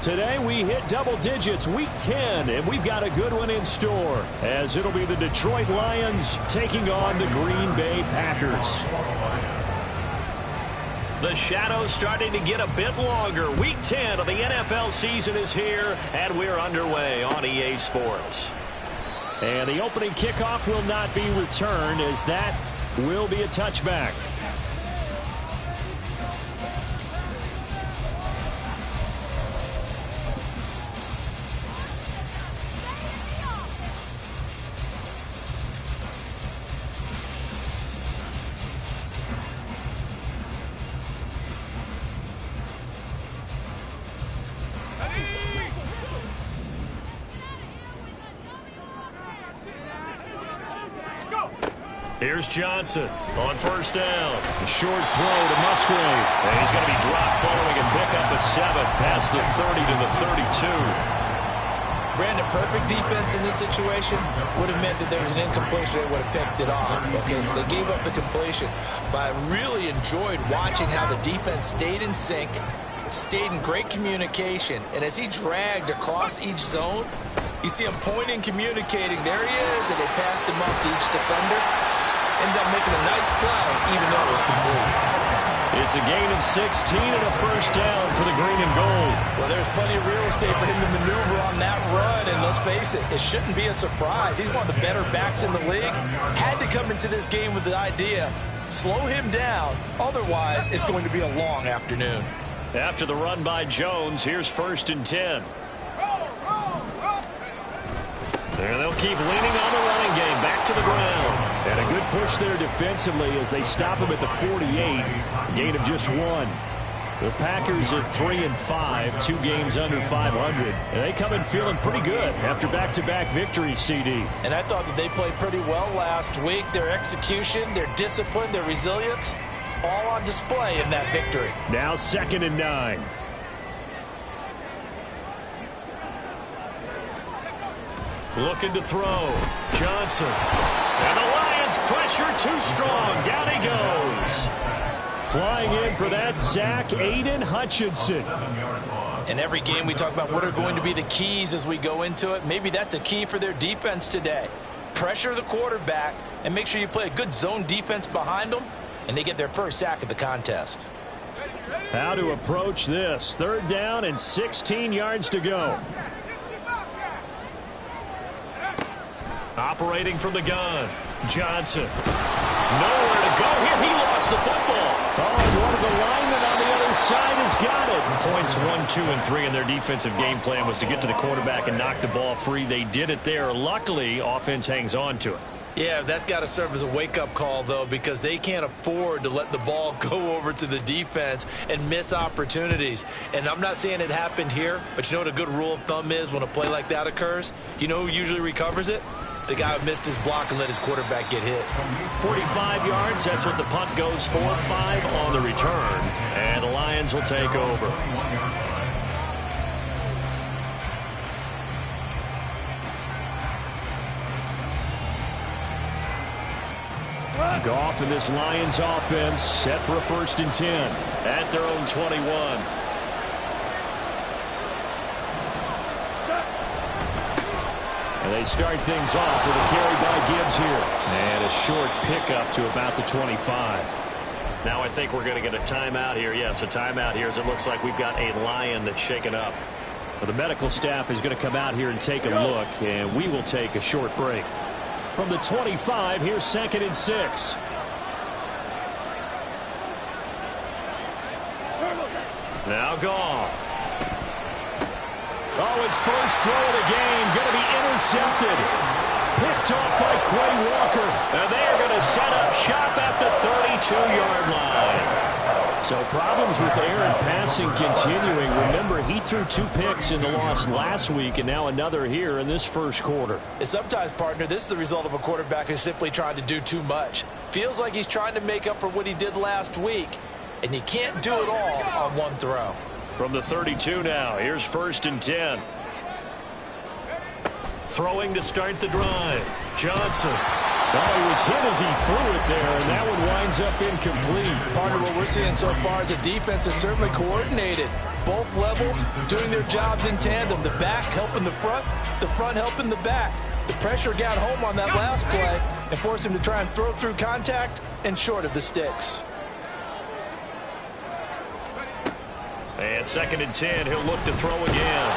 Today we hit double digits, week 10, and we've got a good one in store, as it'll be the Detroit Lions taking on the Green Bay Packers. The shadow's starting to get a bit longer. Week 10 of the NFL season is here, and we're underway on EA Sports. And the opening kickoff will not be returned, as that will be a touchback. Here's Johnson on first down. A short throw to Musgrave. And he's going to be dropped following a pickup of 7 past the 30 to the 32. Brandon, perfect defense in this situation would have meant that there was an incompletion. They would have picked it off. Okay, so they gave up the completion. But I really enjoyed watching how the defense stayed in sync, stayed in great communication. And as he dragged across each zone, you see him pointing, communicating. There he is, and they passed him up to each defender. Ended up making a nice play, even though it was complete. It's a gain of 16 and a first down for the green and gold. Well, there's plenty of real estate for him to maneuver on that run, and let's face it, it shouldn't be a surprise. He's one of the better backs in the league. Had to come into this game with the idea, slow him down, otherwise it's going to be a long afternoon. After the run by Jones, here's 1st and 10. And they'll keep leaning on the running game, back to the ground. And a good push there defensively as they stop him at the 48. Gain of just 1. The Packers at 3-5, 2 games under 500. And they come in feeling pretty good after back-to-back victories, CD. And I thought that they played pretty well last week. Their execution, their discipline, their resilience, all on display in that victory. Now 2nd and 9. Looking to throw. Johnson. And the Lions pressure too strong. Down he goes. Flying in for that sack, Aiden Hutchinson. In every game we talk about what are going to be the keys as we go into it. Maybe that's a key for their defense today. Pressure the quarterback and make sure you play a good zone defense behind them, and they get their first sack of the contest. How to approach this. 3rd down and 16 yards to go. Operating from the gun. Johnson. Nowhere to go here. He lost the football. Oh, and one of the linemen on the other side has got it. Points 1, 2, and 3 in their defensive game plan was to get to the quarterback and knock the ball free. They did it there. Luckily, offense hangs on to it. Yeah, that's got to serve as a wake-up call, though, because they can't afford to let the ball go over to the defense and miss opportunities. And I'm not saying it happened here, but you know what a good rule of thumb is when a play like that occurs? You know who usually recovers it? The guy who missed his block and let his quarterback get hit. 45 yards, that's what the punt goes for. 5 on the return, and the Lions will take over. Goff and this Lions offense set for a 1st and 10. At their own 21. And they start things off with a carry by Gibbs here. And a short pickup to about the 25. Now I think we're going to get a timeout here. Yes, a timeout here as it looks like we've got a Lion that's shaken up. Well, the medical staff is going to come out here and take a look, and we will take a short break. From the 25, here's 2nd and 6. Now Goff. Oh, his first throw of the game going to be intercepted. Picked off by Quay Walker. And they're going to set up shop at the 32-yard line. So problems with Aaron passing continuing. Remember, he threw 2 picks in the loss last week, and now another here in this first quarter. And sometimes, partner, this is the result of a quarterback who's simply trying to do too much. Feels like he's trying to make up for what he did last week, and you can't do it all on one throw. From the 32 now, here's 1st and 10. Throwing to start the drive. Johnson. Well, he was hit as he threw it there, and that one winds up incomplete. Partner, what we're seeing so far is a defense that's certainly coordinated. Both levels doing their jobs in tandem. The back helping the front helping the back. The pressure got home on that last play and forced him to try and throw through contact and short of the sticks. And 2nd and 10, he'll look to throw again.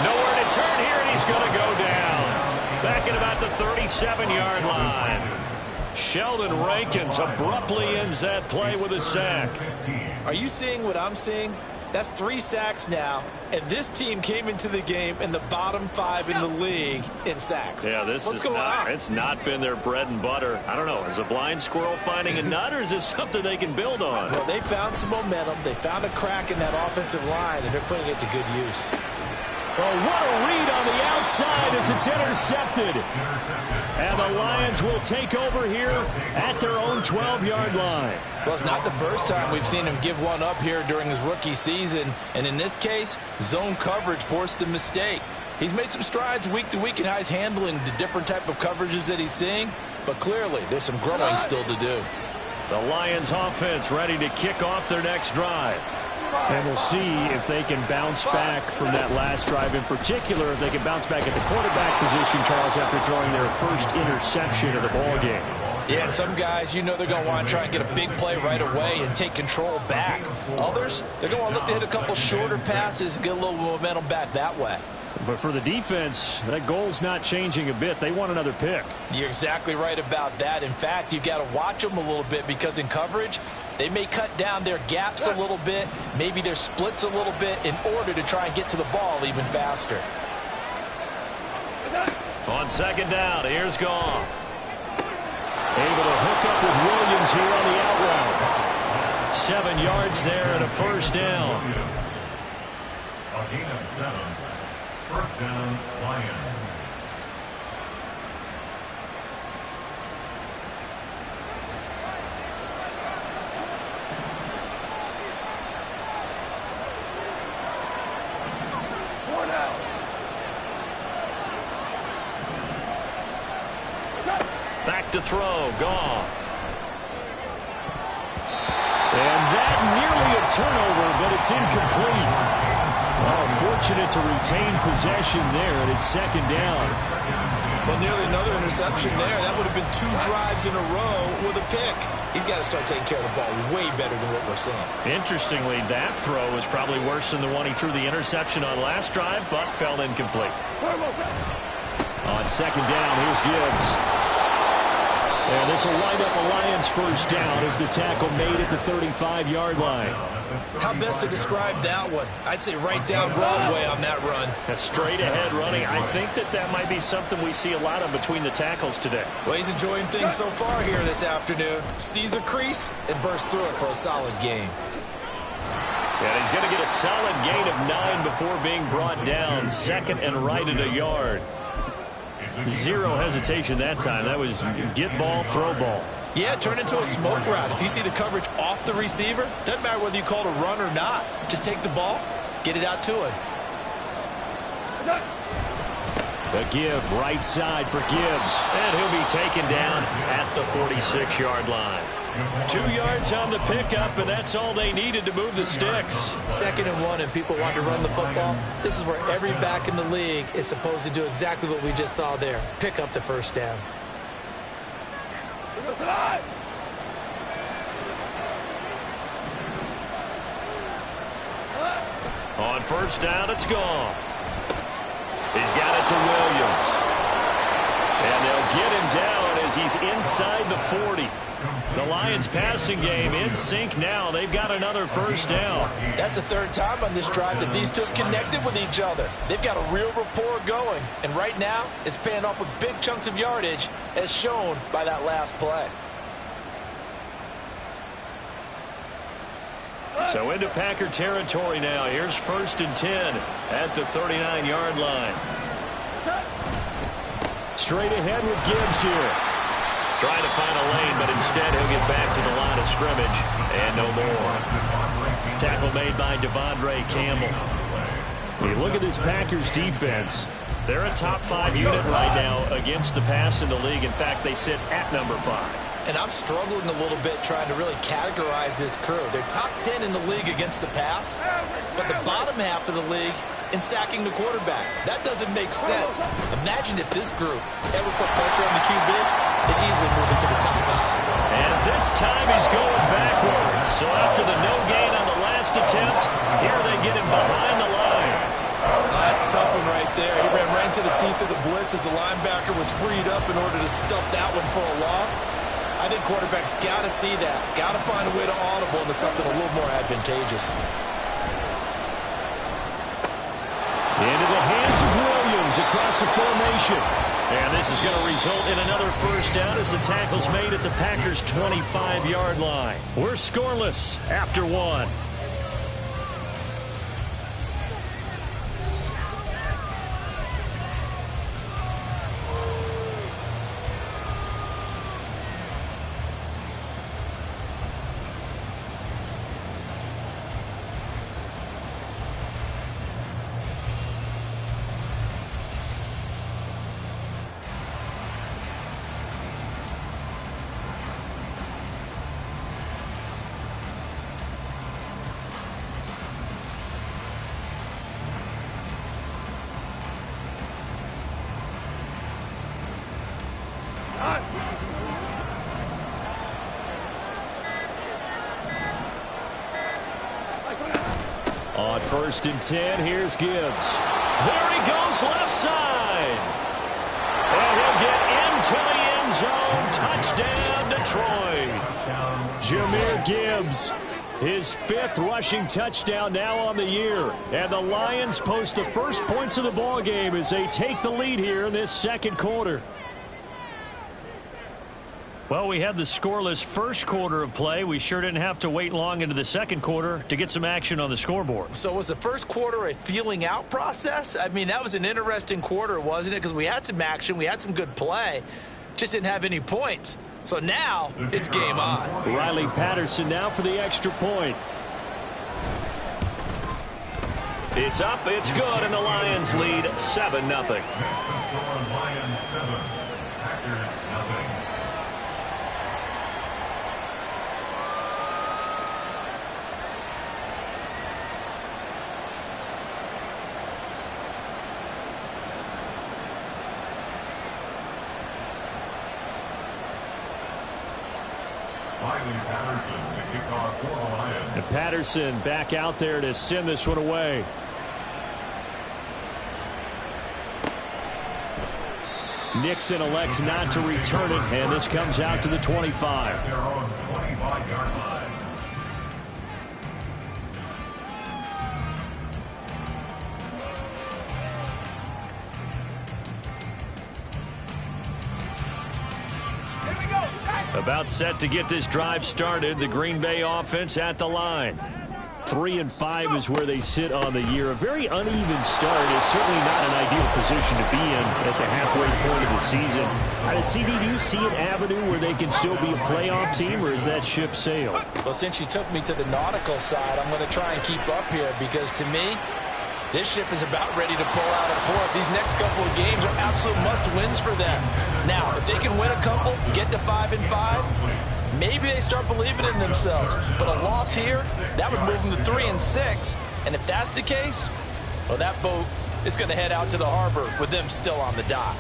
Nowhere to turn here, and he's going to go down. Back at about the 37-yard line. Sheldon Rankins abruptly ends that play with a sack. Are you seeing what I'm seeing? That's 3 sacks now, and this team came into the game in the bottom 5 in the league in sacks. Yeah, it's not been their bread and butter. I don't know, is a blind squirrel finding a nut, or is this something they can build on? Well, they found some momentum. They found a crack in that offensive line, and they're putting it to good use. Oh, what a read on the outside as it's intercepted. And the Lions will take over here at their own 12-yard line. Well, it's not the first time we've seen him give one up here during his rookie season. And in this case, zone coverage forced the mistake. He's made some strides week to week in how he's handling the different type of coverages that he's seeing. But clearly, there's some growing still to do. The Lions offense ready to kick off their next drive. And we'll see if they can bounce back from that last drive. In particular, if they can bounce back at the quarterback position, Charles, after throwing their first interception of the ball game. Yeah, and some guys, you know they're going to want to try and get a big play right away and take control back. Others, they're going to want to look to hit a couple shorter passes, get a little momentum back that way. But for the defense, that goal's not changing a bit. They want another pick. You're exactly right about that. In fact, you've got to watch them a little bit because in coverage, they may cut down their gaps a little bit, maybe their splits a little bit in order to try and get to the ball even faster. On 2nd down, here's Goff. Able to hook up with Williams here on the out route. 7 yards there and a first down. A gain of 7. First down, Lions. Back to throw, Goff. And that nearly a turnover, but it's incomplete. Oh, fortunate to retain possession there, and it's 2nd down. Well, nearly another interception there. That would have been 2 drives in a row with a pick. He's got to start taking care of the ball way better than what we're seeing. Interestingly, that throw was probably worse than the one he threw the interception on last drive, but fell incomplete. On 2nd down, here's Gibbs. And this will wind up a Lions first down as the tackle made at the 35-yard line. How best to describe that one? I'd say right down Broadway on that run. A straight-ahead running. I think that might be something we see a lot of between the tackles today. Well, he's enjoying things so far here this afternoon. Sees a crease and bursts through it for a solid game. And he's going to get a solid gain of 9 before being brought down. 2nd and right at a yard. Zero hesitation that time. That was get ball, throw ball. Yeah, turn into a smoke route. If you see the coverage off the receiver, doesn't matter whether you call it a run or not. Just take the ball, get it out to him. The give right side for Gibbs. And he'll be taken down at the 46-yard line. 2 yards on the pickup, and that's all they needed to move the sticks. 2nd and 1, and people want to run the football. This is where every back in the league is supposed to do exactly what we just saw there. Pick up the first down. On first down, it's gone. He's got it to Williams. And they'll get him down as he's inside the 40. The Lions passing game in sync now. They've got another first down. That's the 3rd time on this drive that these two have connected with each other. They've got a real rapport going. And right now, it's paying off with big chunks of yardage as shown by that last play. So into Packer territory now. Here's 1st and 10 at the 39-yard line. Straight ahead with Gibbs here. Trying to find a lane, but instead he'll get back to the line of scrimmage. And no more. Tackle made by Devondre Campbell. When you look at this Packers defense, They're a top 5 unit right now against the pass in the league. In fact, they sit at number 5. And I'm struggling a little bit trying to really categorize this crew. They're top 10 in the league against the pass, but the bottom half of the league in sacking the quarterback. That doesn't make sense. Imagine if this group ever put pressure on the QB, they'd easily move into the top 5. And this time he's going backwards. So after the no gain on the last attempt, here they get him behind the line. That's a tough one right there. He ran right into the teeth of the blitz as the linebacker was freed up in order to stuff that one for a loss. I think quarterbacks got to see that. Got to find a way to audible into something a little more advantageous. Into the hands of Williams across the formation. And this is going to result in another first down as the tackle's made at the Packers' 25-yard line. We're scoreless after 1. On 1st and 10, here's Gibbs. There he goes left side. And he'll get into the end zone. Touchdown, Detroit. Jahmyr Gibbs, his 5th rushing touchdown now on the year. And the Lions post the first points of the ball game as they take the lead here in this second quarter. Well, we had the scoreless first quarter of play. We sure didn't have to wait long into the second quarter to get some action on the scoreboard. So was the first quarter a feeling out process? I mean, that was an interesting quarter, wasn't it? Because we had some action, we had some good play, just didn't have any points. So now it's game on. Riley Patterson now for the extra point. It's up, it's good, and the Lions lead 7-0. Next to score, Lions 7, Packers nothing. Patterson, the kickoff for the Lions. And Patterson back out there to send this one away. Nixon elects not to return it, and this comes out to the 25. Their own 25-yard line. About set to get this drive started. The Green Bay offense at the line. 3-5 is where they sit on the year. A very uneven start is certainly not an ideal position to be in at the halfway point of the season. CD, do you see an avenue where they can still be a playoff team, or is that ship sailed? Well, since you took me to the nautical side, I'm going to try and keep up here because to me, this ship is about ready to pull out of port. These next couple of games are absolute must-wins for them. Now, if they can win a couple, get to 5-5, maybe they start believing in themselves. But a loss here, that would move them to 3-6. And if that's the case, well, that boat is going to head out to the harbor with them still on the dock.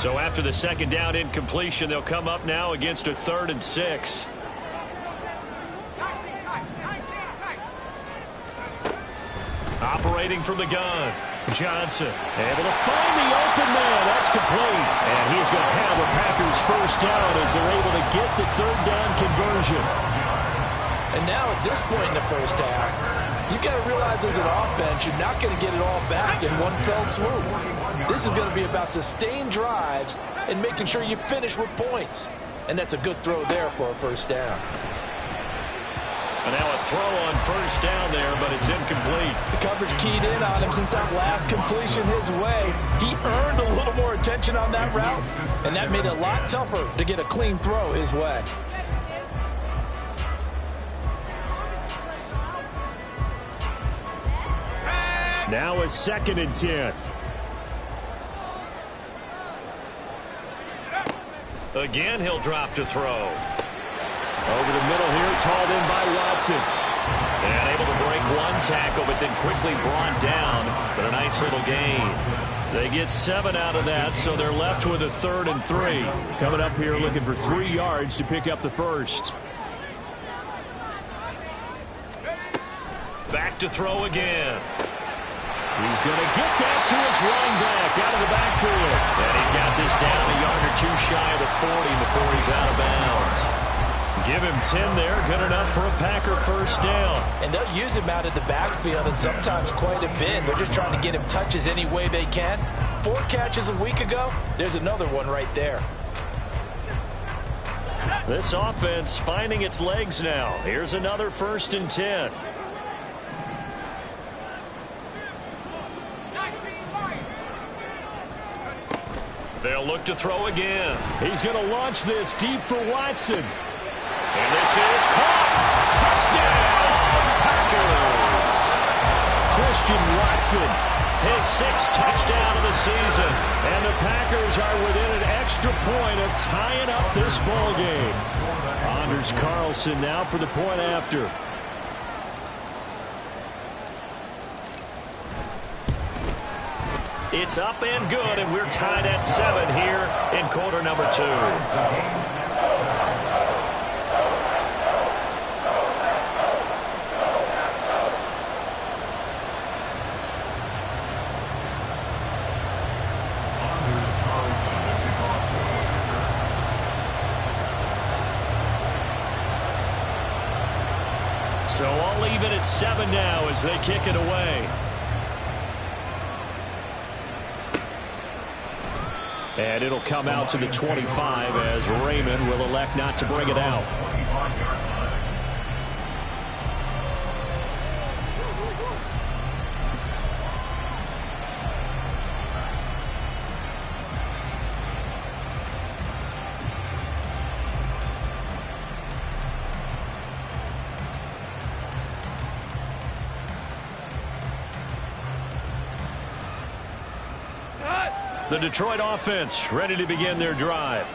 So after the second down incompletion, they'll come up now against a 3rd and 6. Operating from the gun, Johnson able to find the open man. That's complete. And he's going to have a Packers first down as they're able to get the 3rd down conversion. And now at this point in the first half, you've got to realize as an offense, you're not going to get it all back in one fell swoop. This is going to be about sustained drives and making sure you finish with points. And that's a good throw there for a first down. And now a throw on first down there, but it's incomplete. The coverage keyed in on him since that last completion his way. He earned a little more attention on that route, and that made it a lot tougher to get a clean throw his way. Now a 2nd and 10. Again, he'll drop to throw. Over the middle here, it's hauled in by Watson. And able to break one tackle, but then quickly brought down. But a nice little gain. They get 7 out of that, so they're left with a 3rd and 3. Coming up here looking for 3 yards to pick up the first. Back to throw again. He's going to get that to his running back out of the backfield. And he's got this down a yard or 2 shy of the 40 before he's out of bounds. Give him 10 there. Good enough for a Packer first down. And they'll use him out of the backfield and sometimes quite a bit. They're just trying to get him touches any way they can. 4 catches a week ago. There's another one right there. This offense finding its legs now. Here's another 1st and 10. They'll look to throw again. He's going to launch this deep for Watson. And this is caught. Touchdown, Packers. Christian Watson. His 6th touchdown of the season. And the Packers are within an extra point of tying up this ball game. Anders Carlson now for the point after. It's up and good, and we're tied at 7 here in quarter number 2. So all even at 7 now as they kick it away. And it'll come out to the 25 as Raymond will elect not to bring it out. The Detroit offense ready to begin their drive.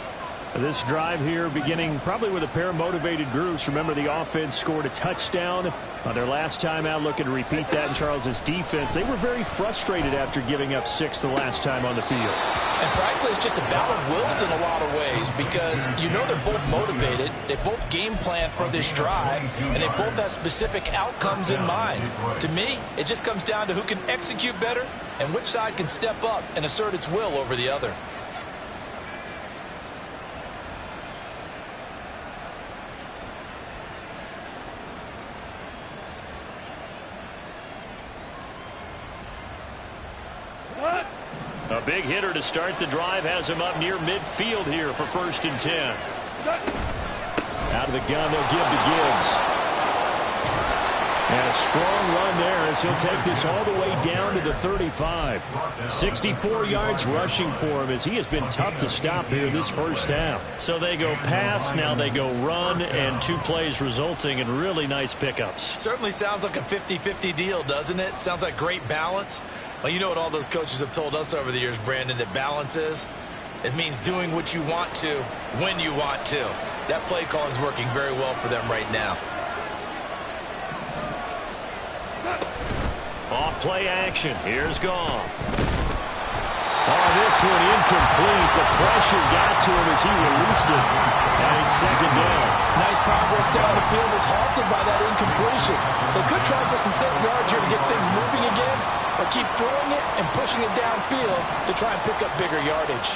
This drive here beginning probably with a pair of motivated groups. Remember, the offense scored a touchdown on their last time out. Looking to repeat that in Charles's defense. They were very frustrated after giving up 6 the last time on the field. And frankly, it's just a battle of wills in a lot of ways because you know they're both motivated. They both game plan for this drive, and they both have specific outcomes in mind. To me, it just comes down to who can execute better and which side can step up and assert its will over the other. A big hitter to start the drive has him up near midfield here for 1st and 10. Out of the gun, they'll give to Gibbs. And a strong run there as he'll take this all the way down to the 35. 64 yards rushing for him as he has been tough to stop here this first half. So they go pass, now they go run, and 2 plays resulting in really nice pickups. Certainly sounds like a 50-50 deal, doesn't it? Sounds like great balance. Well, you know what all those coaches have told us over the years, Brandon, that balance is? It means doing what you want to when you want to. That play calling's working very well for them right now. Off play action. Here's Goff. Oh, this one incomplete. The pressure got to him as he released it. And it's 2nd down. Nice progress down the field was halted by that incompletion. They could try for some 7 yards here to get things moving again, or keep throwing it and pushing it downfield to try and pick up bigger yardage.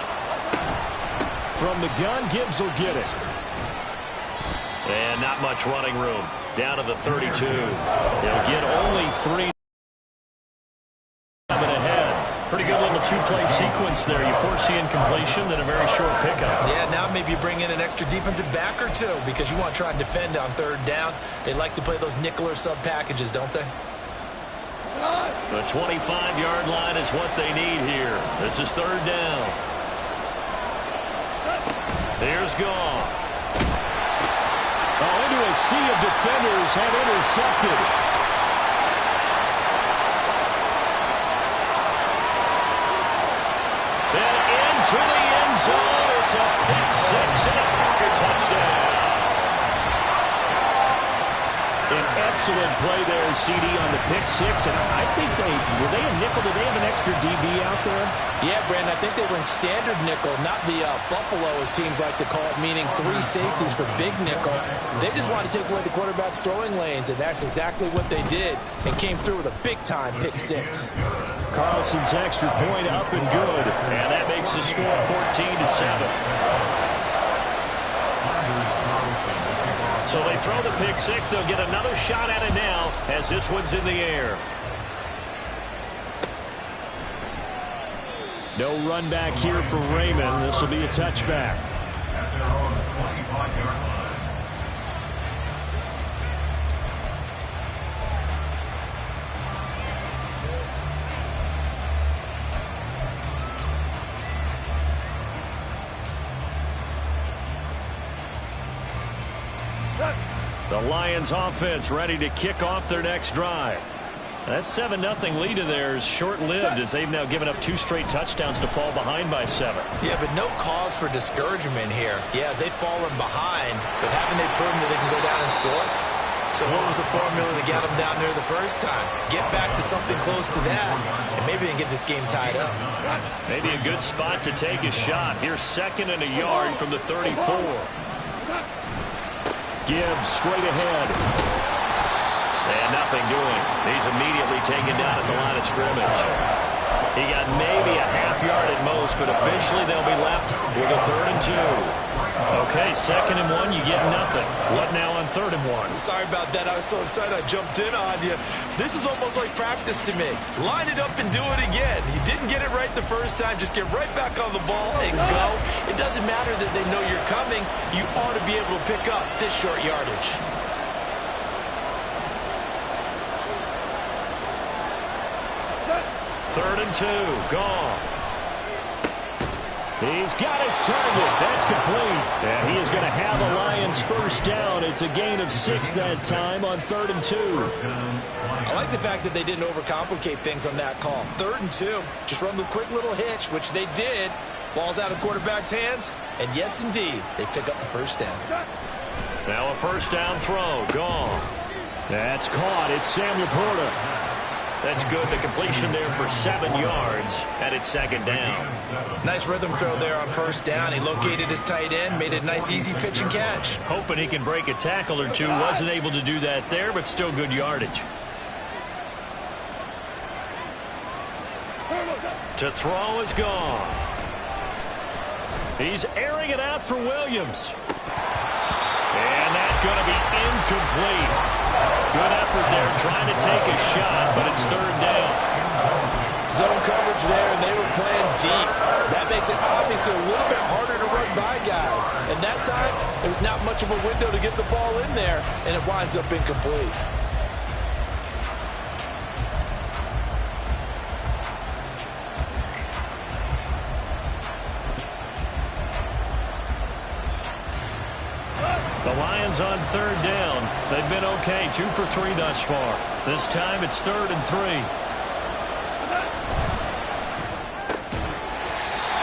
From the gun, Gibbs will get it. And not much running room. Down to the 32. They'll get only 3 ahead. Pretty good little 2-play sequence there. You force the incompletion, then a very short pickup. Yeah, now maybe you bring in an extra defensive back or 2 because you want to try and defend on 3rd down. They like to play those nickel or sub packages, don't they? The 25-yard line is what they need here. This is 3rd down. Here's Goff. Oh, into a sea of defenders have intercepted. And into the end zone. It's a pick 6. touchdown. An excellent play there, CD, on the pick six. And I think were they a nickel? Did they have an extra DB out there? Yeah, Brandon, I think they were in standard nickel, not the Buffalo, as teams like to call it, meaning 3 safeties for big nickel. They just wanted to take away the quarterback's throwing lanes, and that's exactly what they did, and came through with a big-time pick six. Carlson's extra point up and good. And that makes the score 14-7. So they throw the pick six. They'll get another shot at it now as this one's in the air. No run back here for Raymond. This will be a touchback. At their own 25-yard line. The Lions offense ready to kick off their next drive. That 7-0 lead of theirs short-lived as they've now given up 2 straight touchdowns to fall behind by 7. Yeah, but no cause for discouragement here. Yeah, they've fallen behind, but haven't they proven that they can go down and score? So what was the formula that got them down there the first time? Get back to something close to that, and maybe they can get this game tied up. Maybe a good spot to take a shot. Here's 2nd and a yard from the 34. Gibbs straight ahead. And nothing doing. He's immediately taken down at the line of scrimmage. He got maybe a half yard at most, but officially they'll be left with a 3rd and 2. Okay, 2nd and 1, you get nothing. What now on 3rd and 1? Sorry about that. I was so excited I jumped in on you. This is almost like practice to me. Line it up and do it again. You didn't get it right the first time. Just get right back on the ball and go. It doesn't matter that they know you're coming. You ought to be able to pick up this short yardage. 3rd and 2, Goff. He's got his target. That's complete. And he is going to have the Lions first down. It's a gain of 6 that time on 3rd and 2. I like the fact that they didn't overcomplicate things on that call. 3rd and 2. Just run the quick little hitch, which they did. Ball's out of quarterback's hands. And yes, indeed, they pick up the first down. Now a first down throw. Goff. That's caught. It's Sam Laporta. That's good. The completion there for 7 yards, and it's 2nd down. Nice rhythm throw there on first down. He located his tight end, made it a nice, easy pitch and catch. Hoping he can break a tackle or two. Wasn't able to do that there, but still good yardage. To throw is Goff. He's airing it out for Williams. And that's going to be incomplete. Good effort there trying to take a shot, but it's 3rd down. Zone coverage there, and they were playing deep. That makes it obviously a little bit harder to run by guys. And that time, there was not much of a window to get the ball in there, and it winds up incomplete. The Lions on 3rd down. They've been okay, 2 for 3 thus far. This time it's 3rd and 3.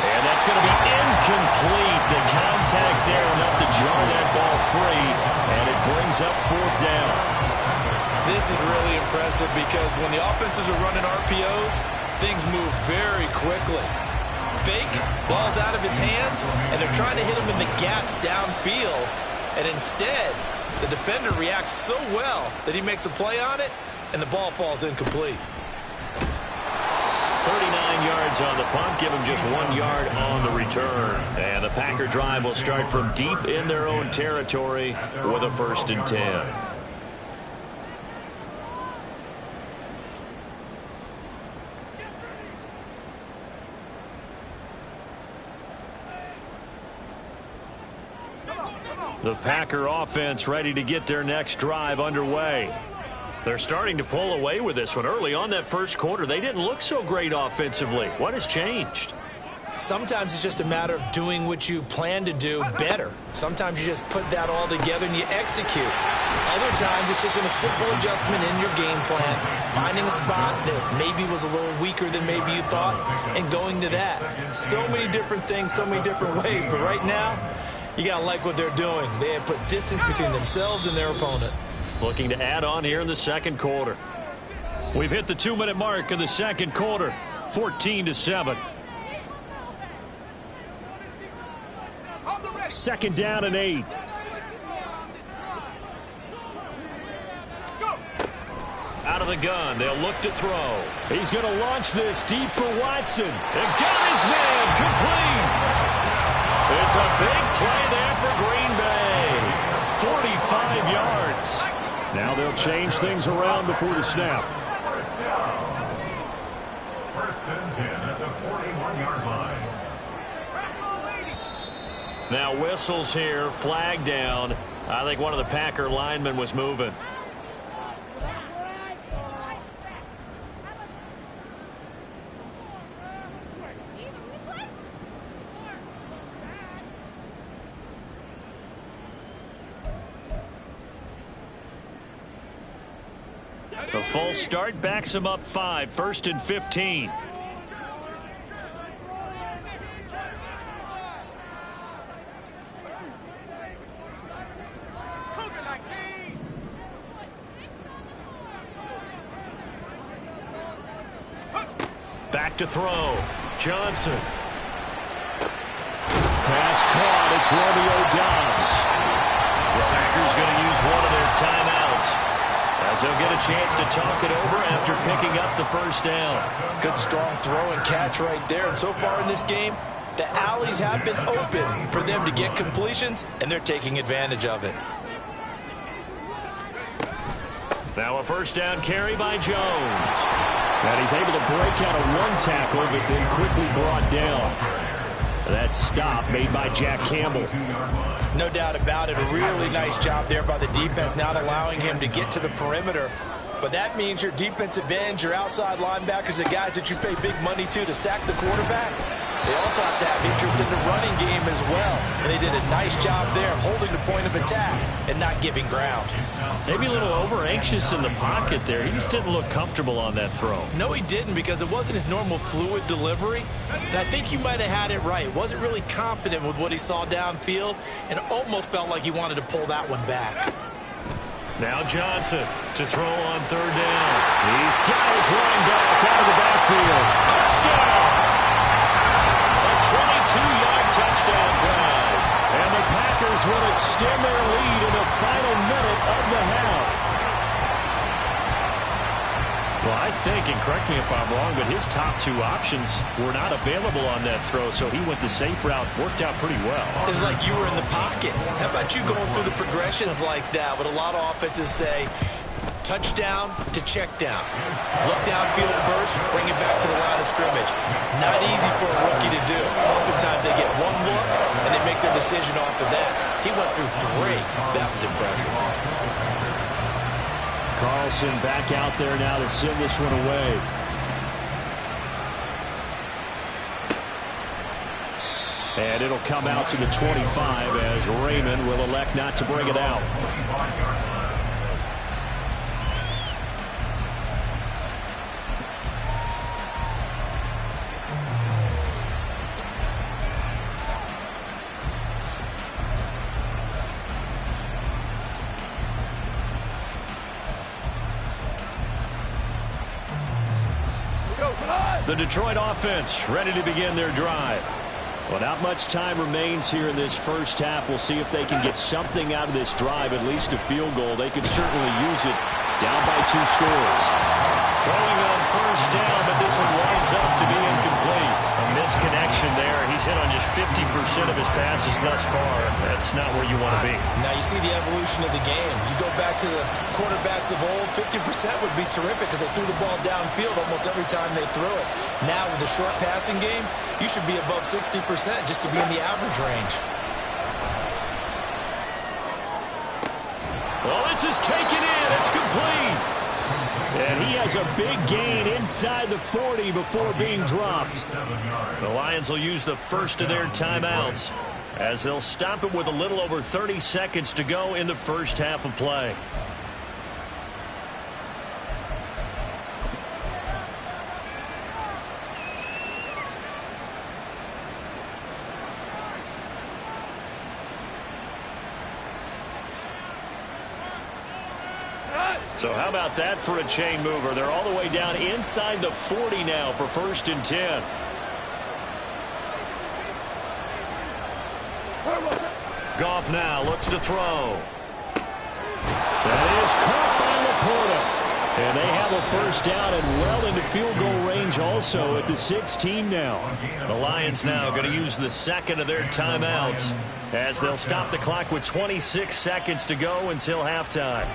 And that's going to be incomplete. The contact there enough to jar that ball free, and it brings up 4th down. This is really impressive because when the offenses are running RPOs, things move very quickly. Fake, ball's out of his hands, and they're trying to hit him in the gaps downfield. And instead, the defender reacts so well that he makes a play on it, and the ball falls incomplete. 39 yards on the punt, give him just 1 yard on the return. And the Packer drive will start from deep in their own territory with a 1st and 10. The Packer offense ready to get their next drive underway. They're starting to pull away with this one. Early on that first quarter, they didn't look so great offensively. What has changed? Sometimes it's just a matter of doing what you plan to do better. Sometimes you just put that all together and you execute. Other times it's just a simple adjustment in your game plan, finding a spot that maybe was a little weaker than maybe you thought, and going to that. So many different things, so many different ways, but right now, You got to like what they're doing. They have put distance between themselves and their opponent. Looking to add on here in the second quarter. We've hit the 2-minute mark in the second quarter. 14-7. Second down and 8. Out of the gun, they'll look to throw. He's going to launch this deep for Watson. And got his man complete. It's a big play there for Green Bay. 45 yards. Now they'll change things around before the snap. First down. First and 10 at the 41-yard line. Now whistles here, flag down. I think one of the Packer linemen was moving. The full start backs him up 5, 1st and 15. Back to throw. Johnson. Pass caught. It's Romeo Doubs. The Packers going to use one of their timeouts, as they'll get a chance to talk it over after picking up the first down. Good strong throw and catch right there. And so far in this game, the alleys have been open for them to get completions, and they're taking advantage of it. Now a first down carry by Jones. And he's able to break out of one tackle, but then quickly brought down. That stop made by Jack Campbell. No doubt about it. A really nice job there by the defense, not allowing him to get to the perimeter. But that means your defensive ends, your outside linebackers, the guys that you pay big money to sack the quarterback, they also have to have interest in the running game as well. And they did a nice job there of holding the point of attack and not giving ground. Maybe a little over-anxious in the pocket there. He just didn't look comfortable on that throw. No, he didn't, because it wasn't his normal fluid delivery. And I think you might have had it right. Wasn't really confident with what he saw downfield and almost felt like he wanted to pull that one back. Now Johnson to throw on third down. He's got his running back out of the backfield. Touchdown! A 22-yard touchdown drive. And the Packers will extend their lead in the final minute of the half. Well, I think, and correct me if I'm wrong, but his top two options were not available on that throw, so he went the safe route. Worked out pretty well. It was like you were in the pocket. How about you going through the progressions like that? But a lot of offenses say touchdown to check down. Look downfield first, bring it back to the line of scrimmage. Not easy for a rookie to do. Oftentimes they get one look and they make their decision off of that. He went through 3. That was impressive. Carlson back out there now to send this one away. And it'll come out to the 25 as Raymond will elect not to bring it out. The Detroit offense ready to begin their drive. Well, not much time remains here in this first half. We'll see if they can get something out of this drive, at least a field goal. They could certainly use it down by 2 scores. Throwing on first down, but this one winds up to be incomplete. A misconnection there. He's hit on just 50% of his passes thus far. That's not where you want to be. Now you see the evolution of the game. You go back to the quarterbacks of old, 50% would be terrific because they threw the ball downfield almost every time they threw it. Now with the short passing game, you should be above 60% just to be in the average range. Well, this is taken in. It's complete. And he has a big gain inside the 40 before being dropped. The Lions will use the first of their timeouts as they'll stop it with a little over 30 seconds to go in the first half of play. So how about that for a chain mover? They're all the way down inside the 40 now for 1st and 10. Goff now looks to throw. That is caught by Laporta. And they have a first down and well into field goal range also at the 16 now. The Lions now going to use the second of their timeouts as they'll stop the clock with 26 seconds to go until halftime.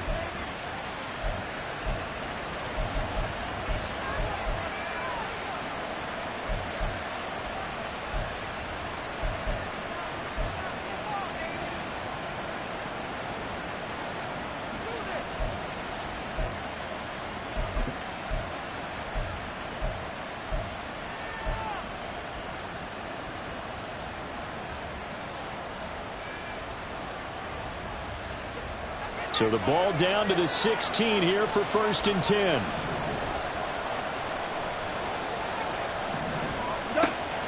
So the ball down to the 16 here for 1st and 10.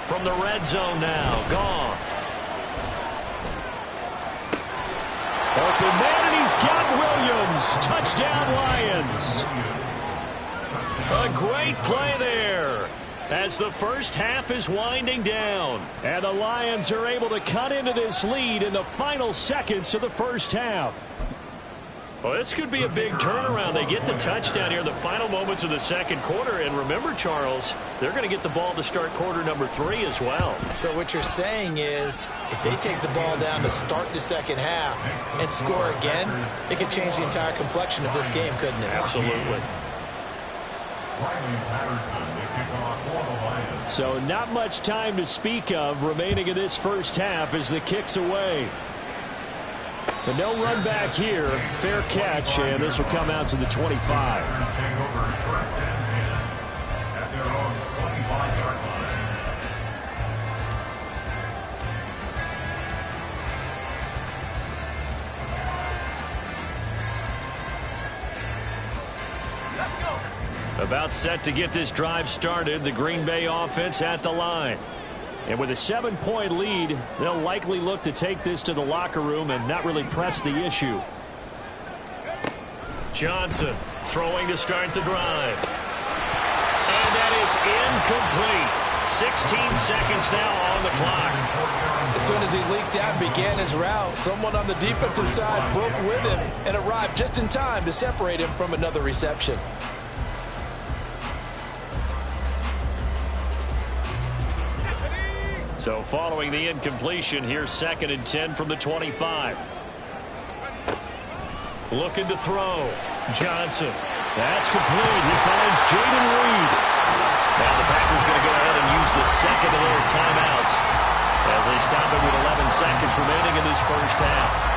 From the red zone now, Goff. Open man, and he's got Williams. Touchdown, Lions. A great play there as the first half is winding down. And the Lions are able to cut into this lead in the final seconds of the first half. Well, this could be a big turnaround. They get the touchdown here in the final moments of the second quarter. And remember, Charles, they're going to get the ball to start quarter number 3 as well. So what you're saying is if they take the ball down to start the second half and score again, it could change the entire complexion of this game, couldn't it? Absolutely. So not much time to speak of remaining in this first half as the kick's away. But no run back here. Fair catch, and this will come out to the 25. About set to get this drive started. The Green Bay offense at the line. And with a 7-point lead, they'll likely look to take this to the locker room and not really press the issue. Johnson throwing to start the drive. And that is incomplete. 16 seconds now on the clock. As soon as he leaked out and began his route, someone on the defensive side broke with him and arrived just in time to separate him from another reception. So following the incompletion, here's 2nd and 10 from the 25. Looking to throw. Johnson. That's complete. He finds Jaden Reed. Now the Packers going to go ahead and use the second of their timeouts as they stop it with 11 seconds remaining in this first half.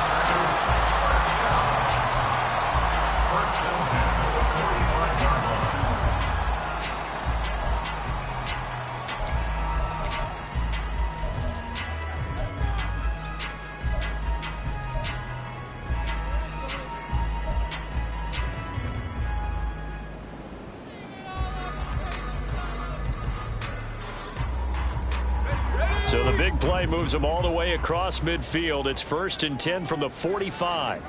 So the big play moves them all the way across midfield. It's 1st and 10 from the 45.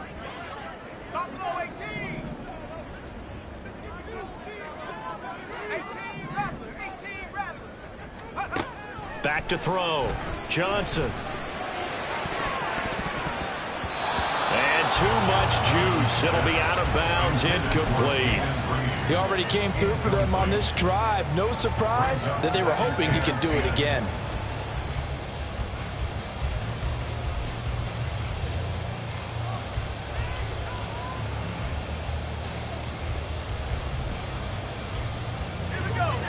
Back to throw. Johnson. And too much juice. It'll be out of bounds, incomplete. He already came through for them on this drive. No surprise that they were hoping he could do it again.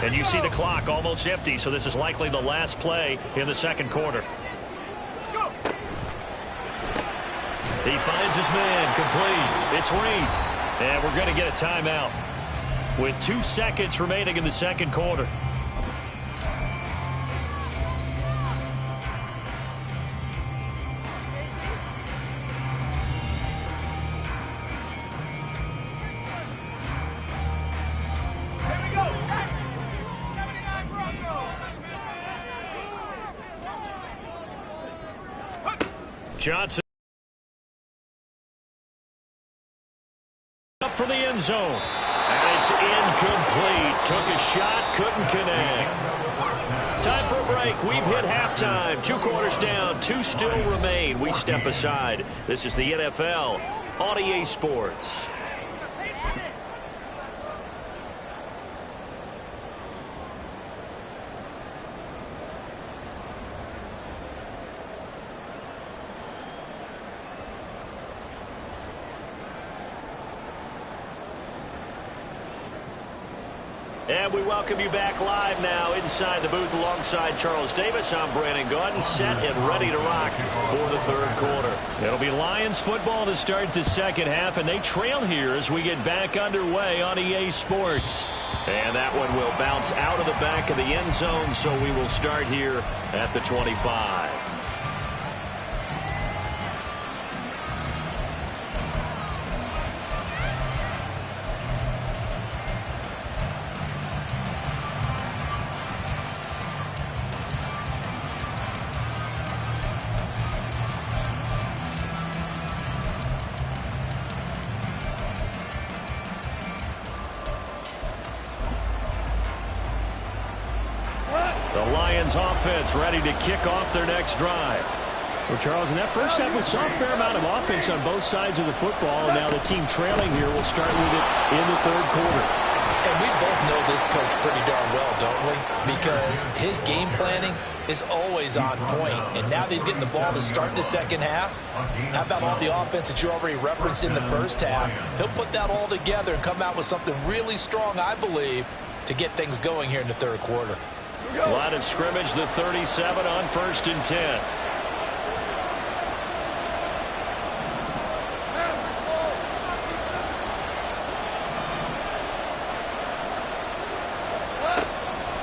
And you see the clock almost empty, so this is likely the last play in the second quarter. He finds his man, complete. It's Reed. And we're going to get a timeout with 2 seconds remaining in the second quarter. Johnson up from the end end zone. And it's incomplete. Took a shot, couldn't connect. Time for a break. We've hit halftime. 2 quarters down, 2 still remain. We step aside. This is the NFL on EA Sports. And we welcome you back live now inside the booth alongside Charles Davis. I'm Brandon Gaudin, set and ready to rock for the 3rd quarter. It'll be Lions football to start the second half, and they trail here as we get back underway on EA Sports. And that one will bounce out of the back of the end zone, so we will start here at the 25. The Lions offense ready to kick off their next drive. Well, Charles, in that first half, we saw a fair amount of offense on both sides of the football, and now the team trailing here will start with it in the 3rd quarter. And we both know this coach pretty darn well, don't we? Because his game planning is always on point. And now that he's getting the ball to start the second half, how about all the offense that you already referenced in the first half? He'll put that all together and come out with something really strong, I believe, to get things going here in the 3rd quarter. Line of scrimmage, the 37 on 1st and 10.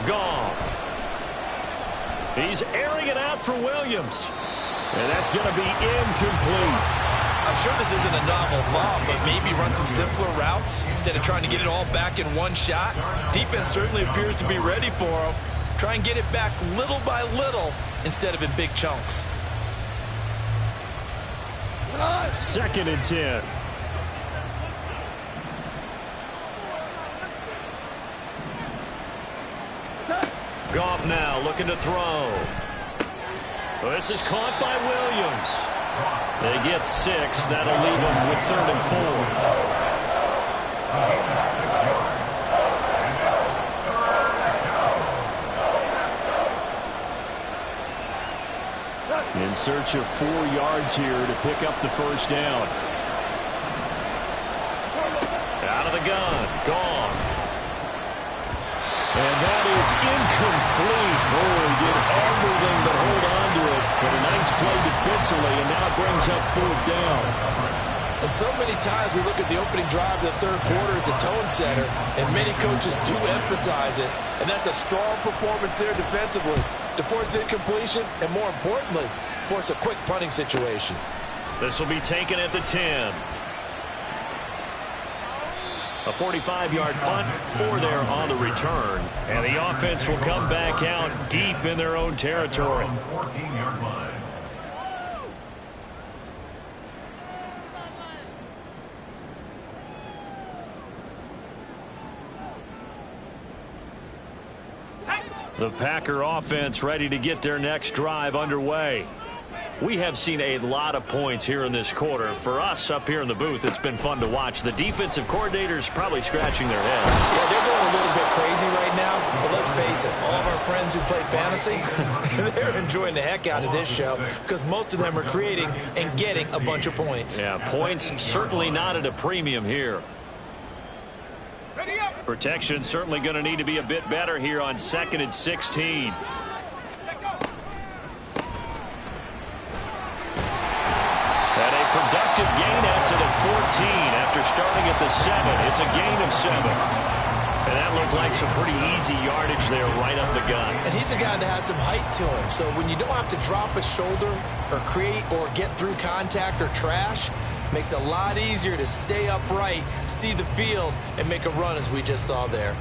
Goff. He's airing it out for Williams. And that's going to be incomplete. I'm sure this isn't a novel thought, but maybe run some simpler routes instead of trying to get it all back in one shot. Defense certainly appears to be ready for him. Try and get it back little by little instead of in big chunks. 2nd and 10. Goff now looking to throw. Well, this is caught by Williams. They get 6. That'll leave them with 3rd and 4. In search of 4 yards here to pick up the first down. Out of the gun. Goff. And that is incomplete. Oh, he did everything but hold on to it. But a nice play defensively, and now it brings up 4th down. And so many times we look at the opening drive of the 3rd quarter as a tone setter, and many coaches do emphasize it. And that's a strong performance there defensively to force incompletion and, more importantly, force a quick punting situation. This will be taken at the 10. A 45-yard punt for there on the return. And the offense will come back out deep in their own territory. 14-yard line. The Packer offense ready to get their next drive underway. We have seen a lot of points here in this quarter. For us up here in the booth, it's been fun to watch. The defensive coordinators probably scratching their heads. Yeah, they're going a little bit crazy right now, but let's face it, all of our friends who play fantasy, they're enjoying the heck out of this show because most of them are creating and getting a bunch of points. Yeah, points certainly not at a premium here. Protection certainly going to need to be a bit better here on 2nd and 16. And a productive gain out to the 14 after starting at the 7. It's a gain of 7. And that looked like some pretty easy yardage there right up the gut. And he's a guy that has some height to him. So when you don't have to drop a shoulder or create or get through contact or trash, makes it a lot easier to stay upright, see the field, and make a run as we just saw there.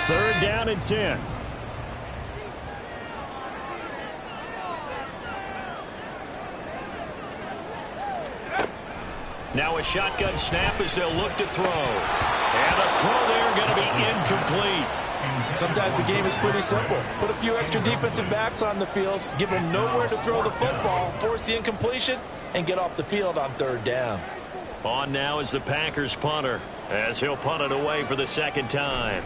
3rd down and 10. Now a shotgun snap as they'll look to throw. And a throw there going to be incomplete. Sometimes the game is pretty simple. Put a few extra defensive backs on the field, give them nowhere to throw the football, force the incompletion, and get off the field on third down. On now is the Packers punter, as he'll punt it away for the second time.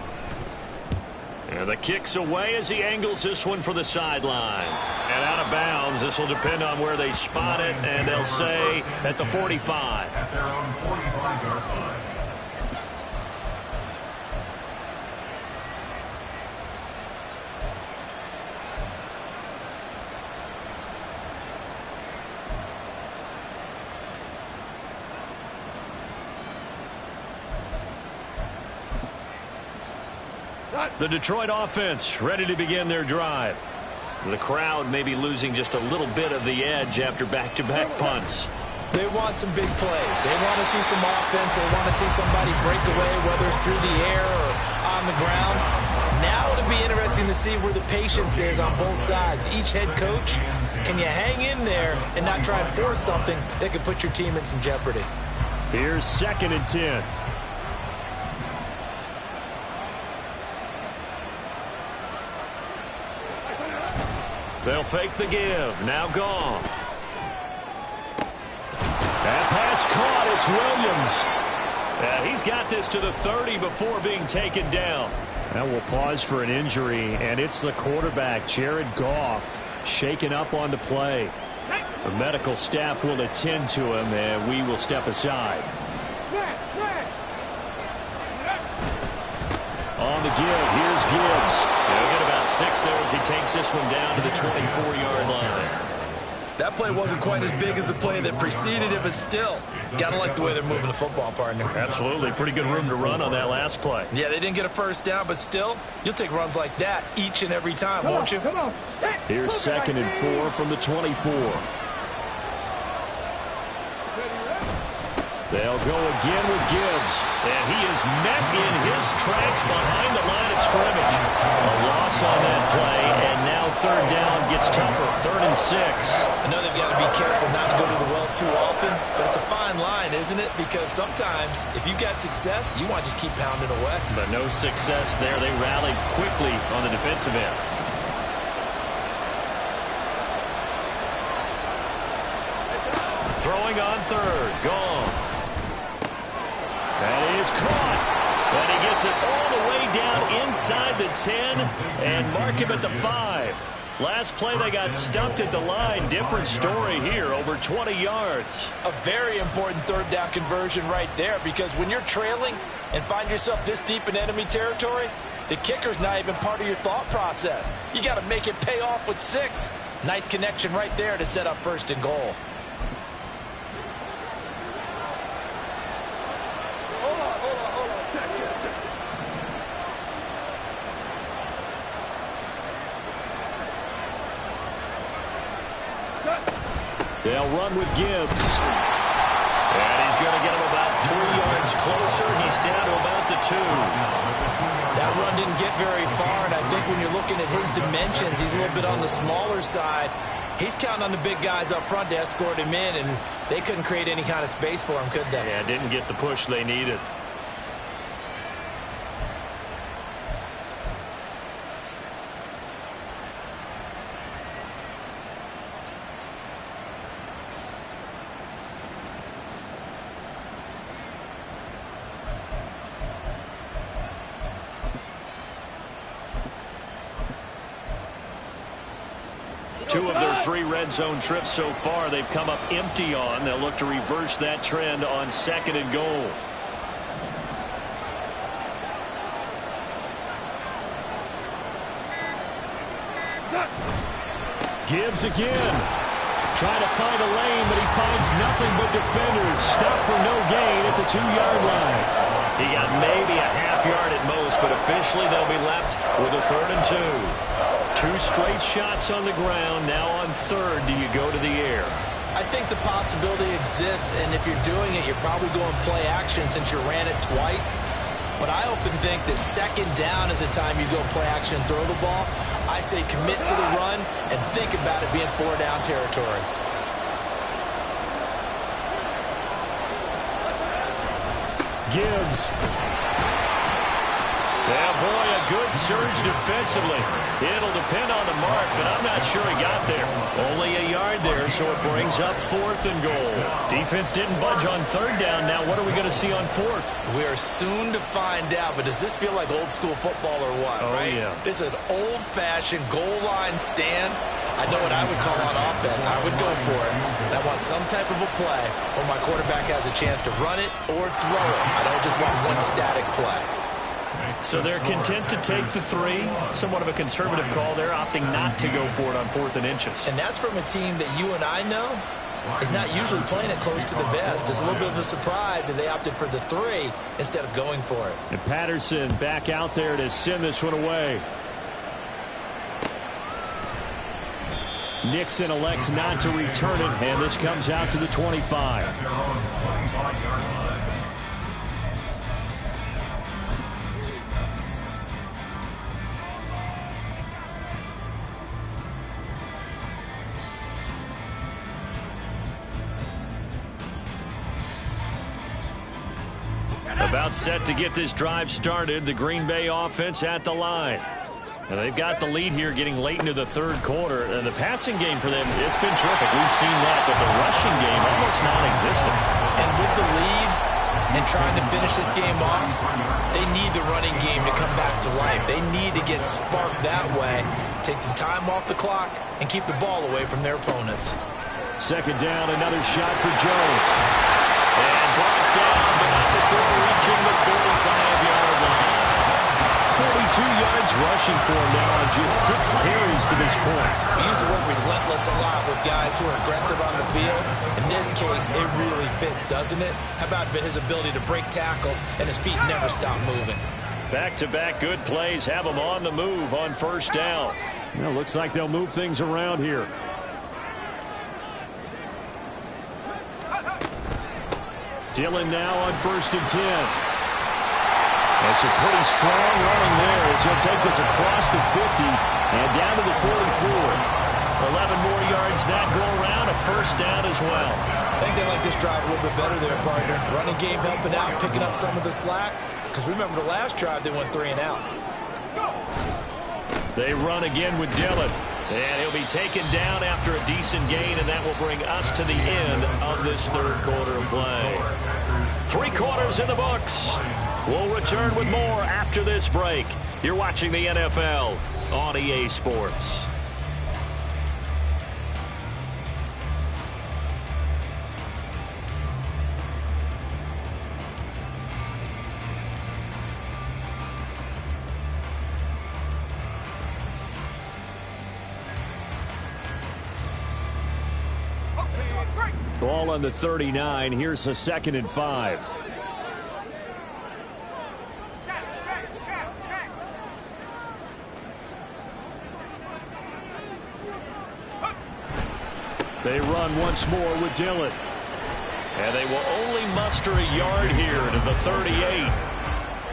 And the kick's away as he angles this one for the sideline. And out of bounds. This will depend on where they spot it, and they'll say at the 45. At their own 45-yard line. The Detroit offense ready to begin their drive. The crowd may be losing just a little bit of the edge after back-to-back punts. They want some big plays. They want to see some offense. They want to see somebody break away, whether it's through the air or on the ground. Now it'll be interesting to see where the patience is on both sides. Each head coach, can you hang in there and not try and force something that could put your team in some jeopardy? Here's 2nd and 10. They'll fake the give. Now Goff. That pass caught. It's Williams. He's got this to the 30 before being taken down. Now we'll pause for an injury, and it's the quarterback, Jared Goff, shaken up on the play. The medical staff will attend to him, and we will step aside. On the give, here's Gibbs. He'll get about 6 there as he takes this one down to the 24-yard line. That play wasn't quite as big as the play that preceded it, but still, got to like the way they're moving the football, partner. Absolutely. Pretty good room to run on that last play. Yeah, they didn't get a first down, but still, you'll take runs like that each and every time, won't you? Here's 2nd and 4 from the 24. They'll go again with Gibbs. And he is met in his tracks behind the line of scrimmage. A loss on that play, and now third down gets tougher. 3rd and 6. I know they've got to be careful not to go to the well too often, but it's a fine line, isn't it? Because sometimes, if you've got success, you want to just keep pounding away. But no success there. They rallied quickly on the defensive end. Throwing on 3rd. Goff. That is caught. And he gets it all the way down inside the 10 and mark him at the 5. Last play they got stuffed at the line. Different story here, over 20 yards. A very important third down conversion right there, because when you're trailing and find yourself this deep in enemy territory, the kicker's not even part of your thought process. You got to make it pay off with 6. Nice connection right there to set up 1st and goal. They'll run with Gibbs. And he's going to get him about 3 yards closer. He's down to about the 2. That run didn't get very far, and I think when you're looking at his dimensions, he's a little bit on the smaller side. He's counting on the big guys up front to escort him in, and they couldn't create any kind of space for him, could they? Yeah, didn't get the push they needed. Two of their 3 red zone trips so far they've come up empty on. They'll look to reverse that trend on 2nd and goal. Gibbs again. Trying to find a lane, but he finds nothing but defenders. Stop for no gain at the 2-yard line. He got maybe a half yard at most, but officially they'll be left with a 3rd and 2. 2 straight shots on the ground. Now on 3rd, do you go to the air? I think the possibility exists, and if you're doing it, you're probably going play action since you ran it twice. But I often think that 2nd down is the time you go play action and throw the ball. I say commit to the run and think about it being 4 down territory. Gibbs. Yeah, boy, a good surge defensively. It'll depend on the mark, but I'm not sure he got there. Only a yard there, so it brings up 4th and goal. Defense didn't budge on 3rd down. Now what are we going to see on 4th? We are soon to find out, but does this feel like old school football or what, right? Yeah. This is an old-fashioned goal line stand. I know what I would call on offense. I would go for it. And I want some type of a play where my quarterback has a chance to run it or throw it. I don't just want one static play. So they're content to take the 3. Somewhat of a conservative call there, opting not to go for it on 4th and inches. And that's from a team that you and I know is not usually playing it close to the vest. It's a little bit of a surprise that they opted for the 3 instead of going for it. And Patterson back out there to send this one away. Nixon elects not to return it, and this comes out to the 25. At their own 25-yard line. About set to get this drive started, the Green Bay offense at the line. And they've got the lead here getting late into the 3rd quarter. And the passing game for them, it's been terrific. We've seen that, but the rushing game almost non-existent. And with the lead and trying to finish this game off, they need the running game to come back to life. They need to get sparked that way, take some time off the clock, and keep the ball away from their opponents. 2nd down, another shot for Jones. And brought down, but not before reaching the 45-yard line. 42 yards rushing for him now on just 6 carries to this point. We use the word relentless a lot with guys who are aggressive on the field. In this case, it really fits, doesn't it? How about his ability to break tackles and his feet never stop moving? Back-to-back good plays have them on the move on 1st down. Well, looks like they'll move things around here. Dillon now on 1st and 10. That's a pretty strong running there as he'll take this across the 50 and down to the 44. 11 more yards that go around, a 1st down as well. I think they like this drive a little bit better there, partner. Running game helping out, picking up some of the slack. Because remember the last drive, they went 3 and out. They run again with Dillon. And he'll be taken down after a decent gain, and that will bring us to the end of this 3rd quarter of play. 3 quarters in the books. We'll return with more after this break. You're watching the NFL on EA Sports. Ball on the 39. Here's a 2nd and 5. They run once more with Dillon. And they will only muster a yard here to the 38.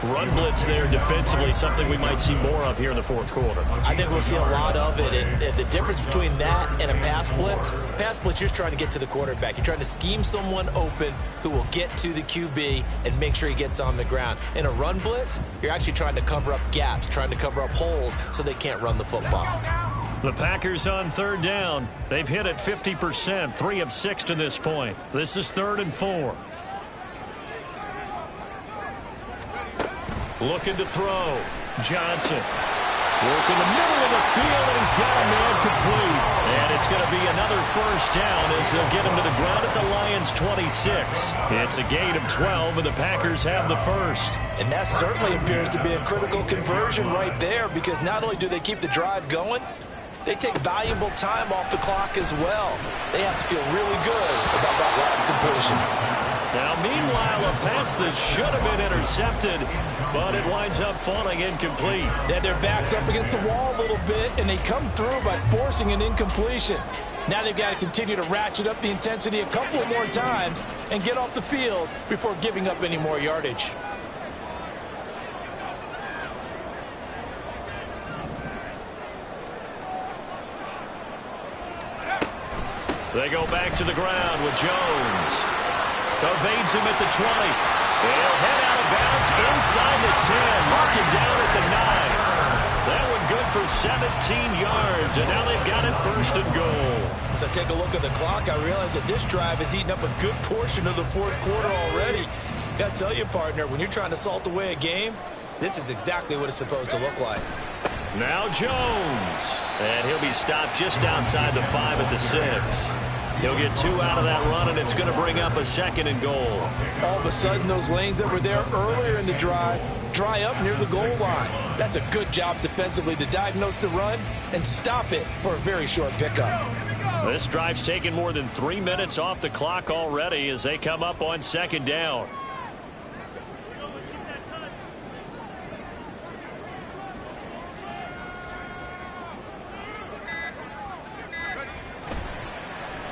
Run blitz there defensively, something we might see more of here in the 4th quarter. I think we'll see a lot of it, and the difference between that and a pass blitz, you're just trying to get to the quarterback. You're trying to scheme someone open who will get to the QB and make sure he gets on the ground. In a run blitz, you're actually trying to cover up gaps, trying to cover up holes so they can't run the football. The Packers on 3rd down. They've hit it 50%, 3 of 6 to this point. This is 3rd and 4. Looking to throw. Johnson. Working the middle of the field, and he's got a man complete. And it's going to be another 1st down as they'll get him to the ground at the Lions' 26. It's a gain of 12, and the Packers have the 1st. And that certainly appears to be a critical conversion right there, because not only do they keep the drive going, they take valuable time off the clock as well. They have to feel really good about that last completion. Now, meanwhile, a pass that should have been intercepted, but it winds up falling incomplete. Yeah, their back's up against the wall a little bit, and they come through by forcing an incompletion. Now they've got to continue to ratchet up the intensity a couple more times and get off the field before giving up any more yardage. They go back to the ground with Jones. Evades him at the 20. He'll head out of bounds inside the 10, marking down at the 9. That one good for 17 yards, and now they've got it first and goal. As I take a look at the clock, I realize that this drive has eaten up a good portion of the fourth quarter already. Got to tell you, partner, when you're trying to salt away a game, this is exactly what it's supposed to look like. Now Jones, and he'll be stopped just outside the 5 at the 6. He'll get 2 out of that run, and it's going to bring up a second and goal. All of a sudden, those lanes that were there earlier in the drive dry up near the goal line. That's a good job defensively to diagnose the run and stop it for a very short pickup. This drive's taken more than 3 minutes off the clock already as they come up on second down.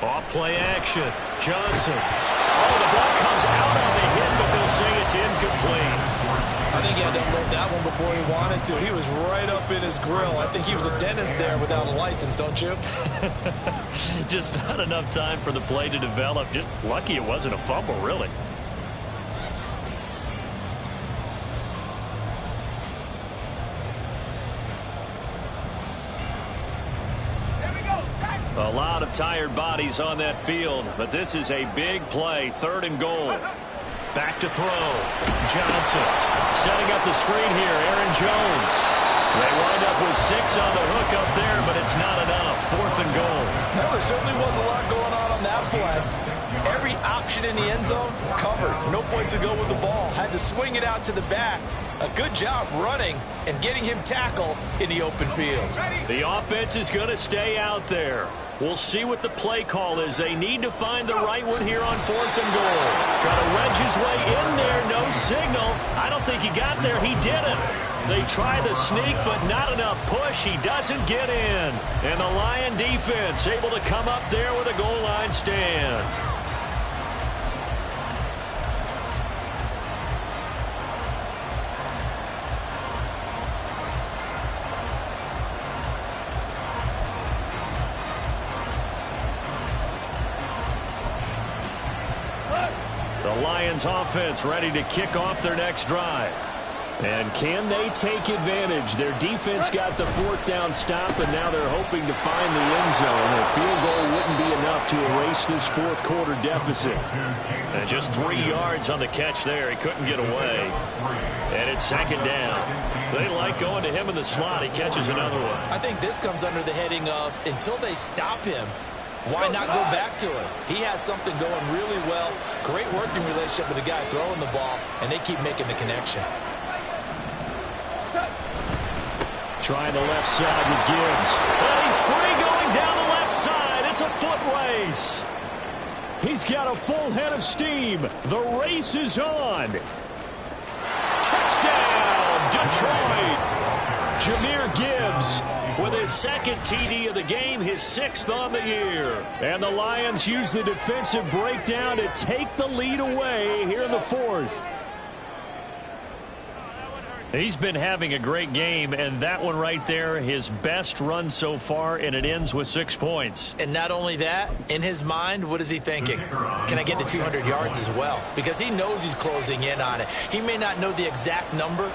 Off play action. Johnson. Oh, the ball comes out on the hit, but they'll say it's incomplete. I think he had to unload that one before he wanted to. He was right up in his grill. I think he was a dentist there without a license, don't you? Just not enough time for the play to develop. Just lucky it wasn't a fumble, really. A lot of tired bodies on that field, but this is a big play. Third and goal. Back to throw. Johnson setting up the screen here. Aaron Jones. They wind up with 6 on the hook up there, but it's not enough. Fourth and goal. No, there certainly was a lot going on that play. Every option in the end zone covered. No place to go with the ball. Had to swing it out to the back. A good job running and getting him tackled in the open field. The offense is going to stay out there. We'll see what the play call is. They need to find the right one here on fourth and goal. Try to wedge his way in there. No signal. I don't think he got there. He didn't. They try the sneak, but not enough push. He doesn't get in. And the Lion defense able to come up there with a goal line stand. The Lions offense ready to kick off their next drive. And can they take advantage? Their defense got the fourth down stop, and now they're hoping to find the end zone. A field goal wouldn't be enough to erase this fourth quarter deficit. And just 3 yards on the catch there. He couldn't get away. And it's second down. They like going to him in the slot. He catches another one. I think this comes under the heading of until they stop him, why not go back to him? He has something going really well. Great working relationship with the guy throwing the ball, and they keep making the connection. Trying the left side with Gibbs. And he's free going down the left side. It's a foot race. He's got a full head of steam. The race is on. Touchdown, Detroit. Jahmyr Gibbs with his second TD of the game, his 6th on the year. And the Lions use the defensive breakdown to take the lead away here in the fourth. He's been having a great game, and that one right there, his best run so far, and it ends with 6 points. And not only that, in his mind, what is he thinking? Can I get to 200 yards as well? Because he knows he's closing in on it. He may not know the exact number,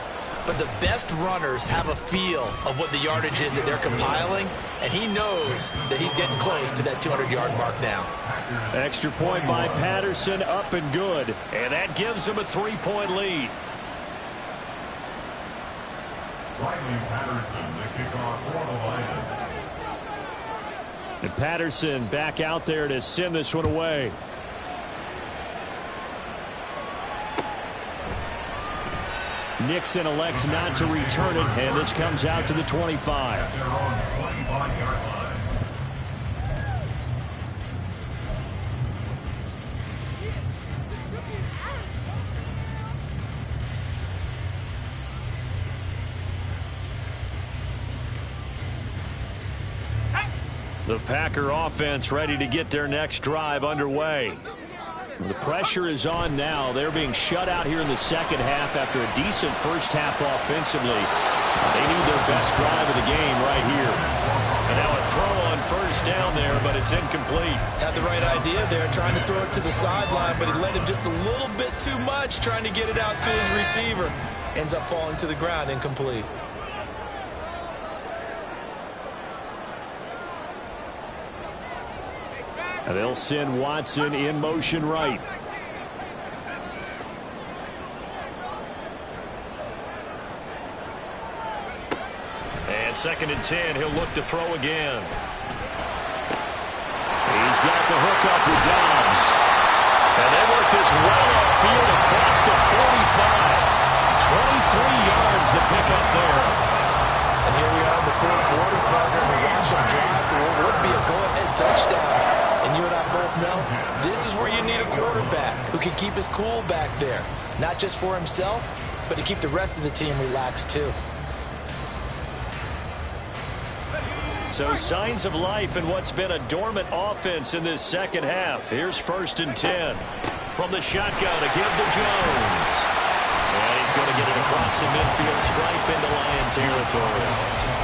but the best runners have a feel of what the yardage is that they're compiling, and he knows that he's getting close to that 200-yard mark now. Extra point by Patterson, up and good. And that gives him a 3-point lead. Patterson, the kickoff for the Lions. And Patterson back out there to send this one away. Nixon elects not to return it, and this comes out to the 25. They're on the 25-yard line. The Packer offense ready to get their next drive underway. The pressure is on now. They're being shut out here in the second half after a decent first half offensively. They need their best drive of the game right here. And now a throw on first down there, but it's incomplete. Had the right idea there, trying to throw it to the sideline, but he led him just a little bit too much, trying to get it out to his receiver. Ends up falling to the ground, incomplete. And they'll send Watson in motion right. And 2nd and 10, he'll look to throw again. He's got the hook up with Dobbs. And they work this well upfield across the 45. 23 yards to pick up there. And here we are in the fourth quarter, partner, and we watch them drive for what would be a go-ahead touchdown. And you and I both know this is where you need a quarterback who can keep his cool back there. Not just for himself, but to keep the rest of the team relaxed too. So signs of life in what's been a dormant offense in this second half. Here's 1st and 10. From the shotgun to give to Jones. And he's going to get it across the midfield stripe into Lion territory.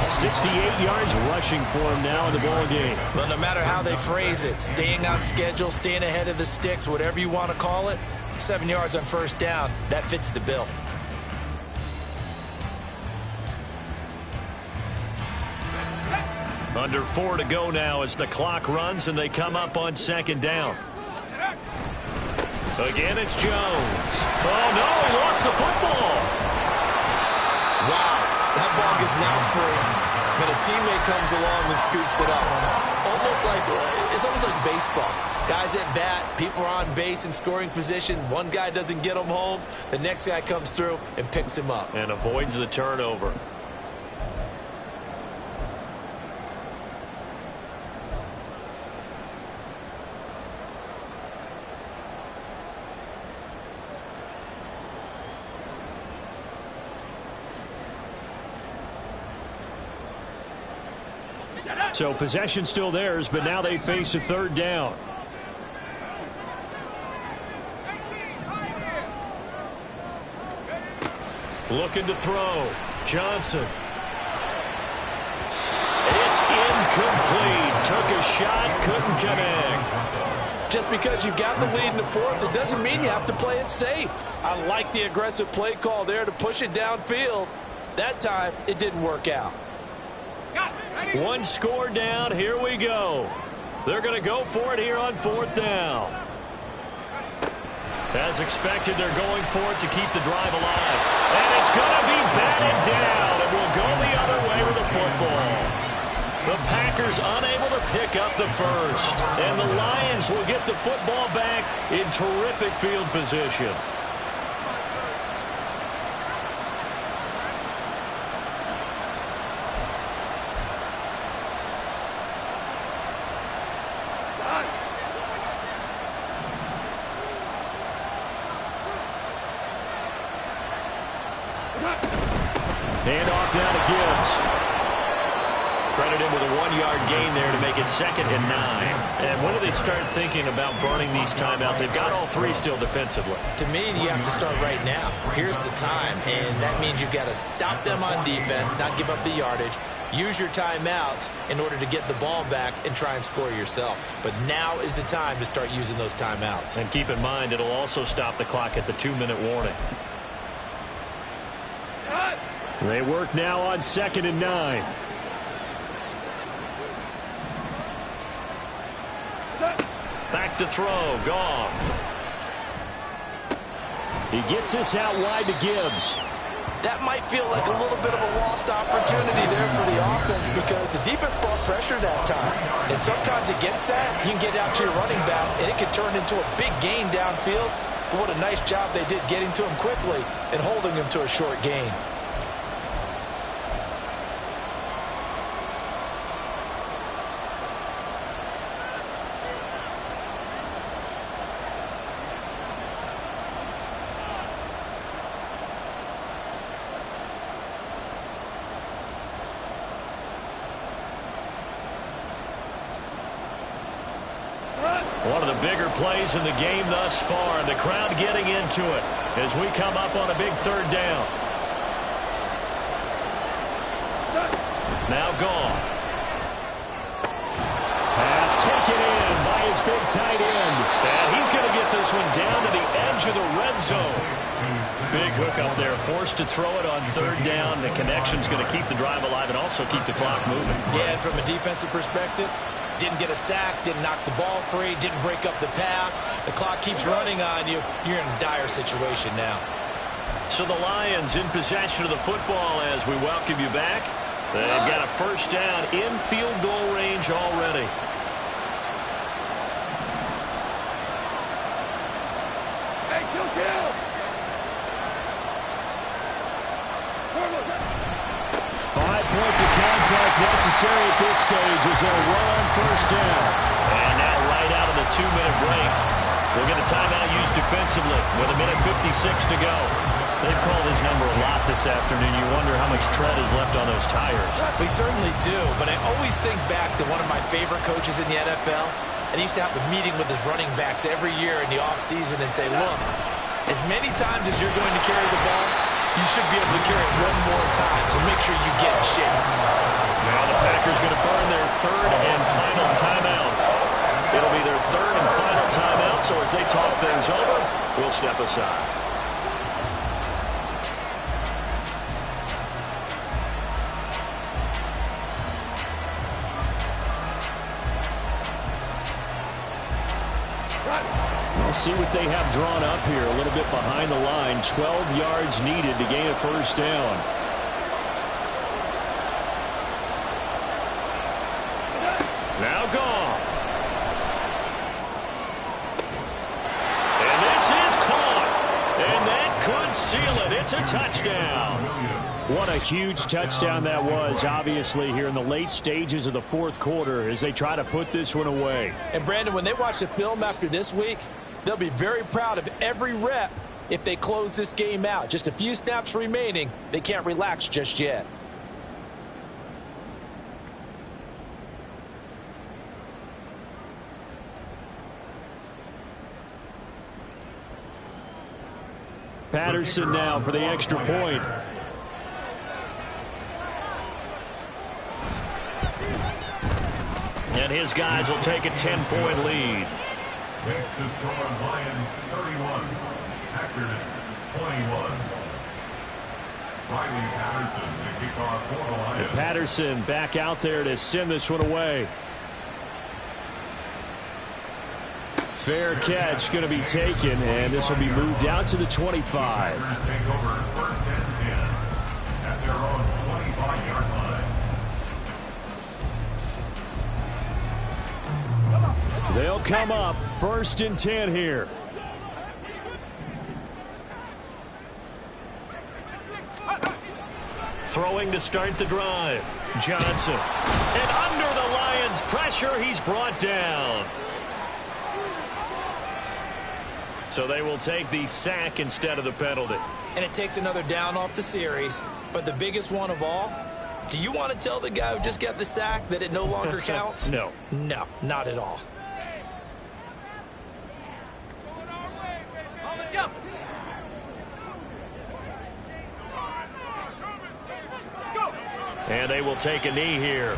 68 yards rushing for him now in the ball game. But no matter how they phrase it, staying on schedule, staying ahead of the sticks, whatever you want to call it, 7 yards on first down, that fits the bill. Under 4 to go now as the clock runs and they come up on 2nd down. Again, it's Jones. Oh, no, he lost the football. Wow, that ball gets knocked free, but a teammate comes along and scoops it up. It's almost like baseball. Guys at bat, people are on base in scoring position. One guy doesn't get him home. The next guy comes through and picks him up. And avoids the turnover. So possession still theirs, but now they face a 3rd down. Looking to throw. Johnson. It's incomplete. Took a shot, couldn't connect. Just because you've got the lead in the fourth, it doesn't mean you have to play it safe. I like the aggressive play call there to push it downfield. That time, it didn't work out. One score down. Here we go. They're going to go for it here on 4th down. As expected, they're going for it to keep the drive alive. And it's going to be batted down. It will go the other way with the football. The Packers unable to pick up the first. And the Lions will get the football back in terrific field position. Hand off now to Gibbs. Credit him with a 1-yard gain there to make it 2nd and 9. And when do they start thinking about burning these timeouts? They've got all 3 still defensively. To me, you have to start right now. Here's the time, and that means you've got to stop them on defense, not give up the yardage, use your timeouts in order to get the ball back and try and score yourself. But now is the time to start using those timeouts. And keep in mind, it'll also stop the clock at the 2-minute warning. They work now on 2nd and 9. Back to throw. Goff. He gets this out wide to Gibbs. That might feel like a little bit of a lost opportunity there for the offense because the defense brought pressure that time. And sometimes against that, you can get out to your running back, and it can turn into a big gain downfield. But what a nice job they did getting to him quickly and holding him to a short gain. One of the bigger plays in the game thus far, and the crowd getting into it as we come up on a big 3rd down. Now Goff. tight end. And he's going to get this one down to the edge of the red zone. Big hook up there, forced to throw it on third down. The connection's going to keep the drive alive and also keep the clock moving. Yeah, and from a defensive perspective, didn't get a sack, didn't knock the ball free, didn't break up the pass. The clock keeps running on you. You're in a dire situation now. So the Lions in possession of the football as we welcome you back. They've got a first down in field goal range already. Hey, kill. 5 points of contact necessary at this stage as they'll run on first down. And now right out of the 2-minute break, we'll get a timeout used defensively with 1:56 to go. They've called his number a lot this afternoon. You wonder how much tread is left on those tires. We certainly do, but I always think back to one of my favorite coaches in the NFL, and he used to have a meeting with his running backs every year in the offseason and say, look, as many times as you're going to carry the ball, you should be able to carry it one more time, so make sure you get in shape. Now the Packers going to burn their third and final timeout. It'll be their third and final timeout, so as they talk things over, we'll step aside. We'll see what they have drawn up here. A little bit behind the line. 12 yards needed to gain a first down. Now Goff. And this is caught. And that could seal it. It's a touchdown. What a huge touchdown that was, obviously, here in the late stages of the fourth quarter as they try to put this one away. And, Brandon, when they watch the film after this week, they'll be very proud of every rep if they close this game out. Just a few snaps remaining. They can't relax just yet. Patterson now for the extra point. And his guys will take a 10-point lead. Makes the score Lions 31, Packers 21. Riley Patterson to kick off for the Lions. Patterson back out there to send this one away. Fair catch going to be taken, and this will be moved out to the 25. Packers take over first and 10 at their own 25-yard line. They'll come up first and 10 here. Throwing to start the drive. Johnson. And under the Lions' pressure, he's brought down. So they will take the sack instead of the penalty. And it takes another down off the series. But the biggest one of all, do you want to tell the guy who just got the sack that it no longer counts? No. No, not at all. And they will take a knee here.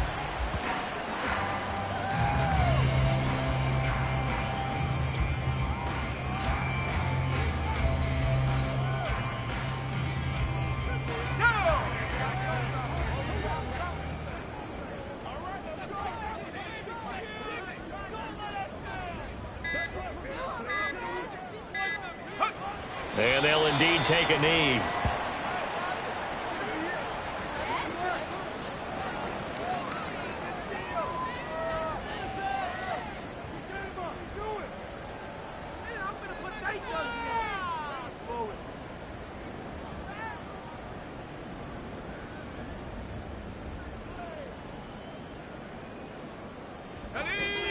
And they'll indeed take a knee.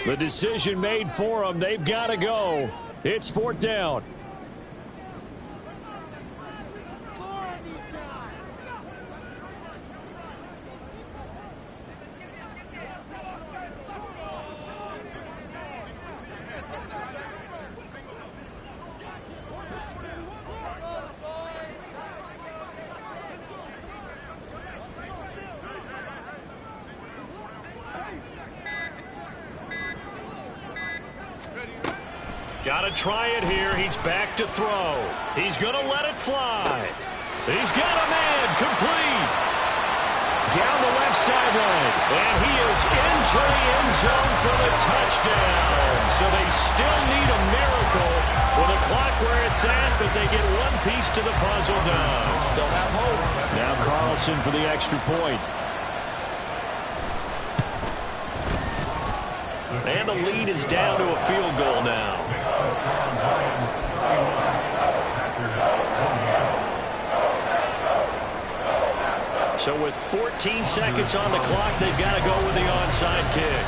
The decision made for them. They've got to go. It's fourth down. Got to try it here. He's back to throw. He's going to let it fly. He's got a man complete. Down the left sideline. And he is into the end zone for the touchdown. So they still need a miracle with the clock where it's at, but they get one piece to the puzzle done. Still have hope. Now Carlson for the extra point. And the lead is down to a field goal now. So with 14 seconds on the clock, they've got to go with the onside kick.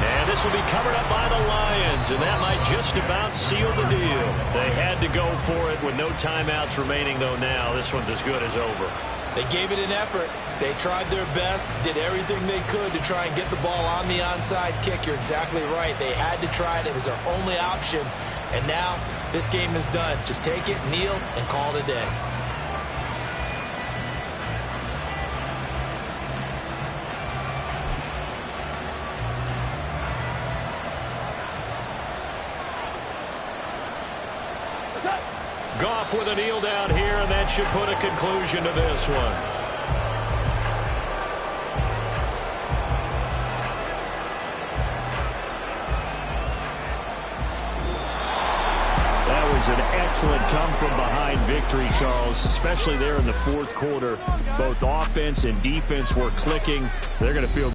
And this will be covered up by the Lions, and that might just about seal the deal. They had to go for it with no timeouts remaining, though now this one's as good as over. They gave it an effort. They tried their best, did everything they could to try and get the ball on the onside kick. You're exactly right. They had to try it. It was their only option. And now this game is done. Just take it, kneel, and call it a day. Goff with a kneel down here, and that should put a conclusion to this one. That was an excellent come-from-behind victory, Charles, especially there in the fourth quarter. Both offense and defense were clicking. They're going to feel